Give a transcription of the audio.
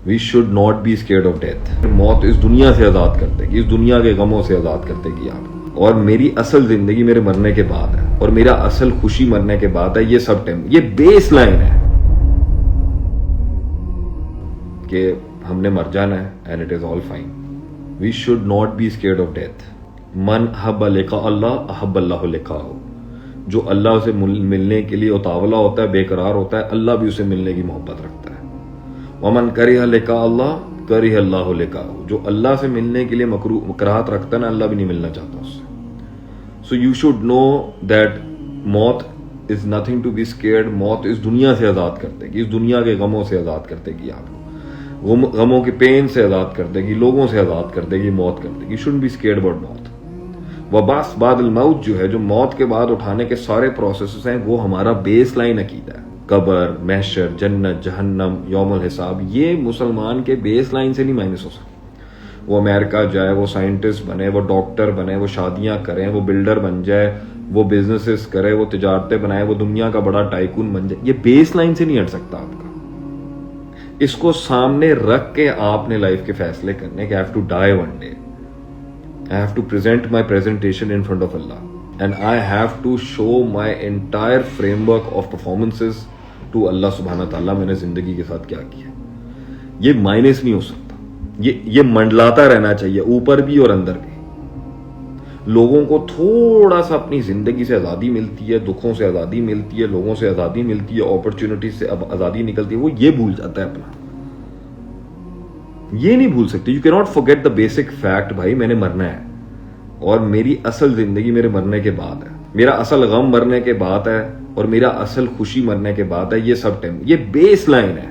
We should not be scared of death. موت اس دنیا سے آزاد کر دے گی, اس دنیا کے غموں سے آزاد کر دے گی آپ. اور میری اصل زندگی میرے مرنے کے بعد ہے, اور میرا اصل خوشی مرنے کے بعد ہے. یہ سب یہ بیس لائن ہے کہ ہم نے مر جانا ہے, and it is all fine. We should not be scared of death. من احب لقاء اللہ احب اللہ لقاءہ. جو اللہ سے ملنے کے لیے اتاولا ہوتا ہے, بے قرار ہوتا ہے, اللہ بھی اسے ملنے کی محبت رکھتا ہے. ومن کرہ لقاء اللہ کرہ اللہ لقاءہ. جو اللہ سے ملنے کے لیے کراہت رکھتا ہے نا, اللہ بھی نہیں ملنا چاہتا اس سے. So you should know that موت is nothing to be scared. موت اس دنیا سے آزاد کر دے گی, اس دنیا کے غموں سے آزاد کر دے گی آپ کو, غموں کے پین سے آزاد کر دے گی, لوگوں سے آزاد کر دے گی, موت کر دے گی. شوڈنٹ بی اسکیئرڈ اباؤٹ موت. وبعث بعد الموت جو ہے, جو موت کے بعد اٹھانے کے سارے پروسیسز ہیں, وہ ہمارا بیس لائن عقیدہ ہے. قبر, محشر, جنت, جہنم, یوم الحساب, یہ مسلمان کے بیس لائن سے نہیں مائنس ہو سکتا. وہ امریکہ جائے, وہ سائنٹسٹ بنے, وہ ڈاکٹر بنے, وہ شادیاں کریں, وہ بلڈر بن جائے, وہ بزنسز کرے, وہ تجارتیں بنائے, وہ دنیا کا بڑا ٹائکون بن جائے, یہ بیس لائن سے نہیں ہٹ سکتا آپ کا. اس کو سامنے رکھ کے آپ نے لائف کے فیصلے کرنے کہ I have to die one day. I have to present my presentation in front of Allah. And I have to show my entire framework of performances to Allah subhanahu wa ta'ala. میں نے زندگی کے ساتھ کیا کیا. یہ minus نہیں ہو سکتا. یہ منڈلاتا رہنا چاہیے, اوپر بھی اور اندر بھی. لوگوں کو تھوڑا سا اپنی زندگی سے آزادی ملتی ہے, دکھوں سے آزادی ملتی ہے, لوگوں سے آزادی ملتی ہے, اپرچونٹیز سے آزادی نکلتی ہے, وہ یہ بھول جاتا ہے اپنا. یہ نہیں بھول سکتے. یو کی not forget the basic fact, بھائی میں نے مرنا ہے, اور میری اصل زندگی میرے مرنے کے بعد ہے. میرا اصل غم مرنے کے بعد ہے, اور میرا اصل خوشی مرنے کے بعد ہے. یہ سب یہ بیس لائن ہے.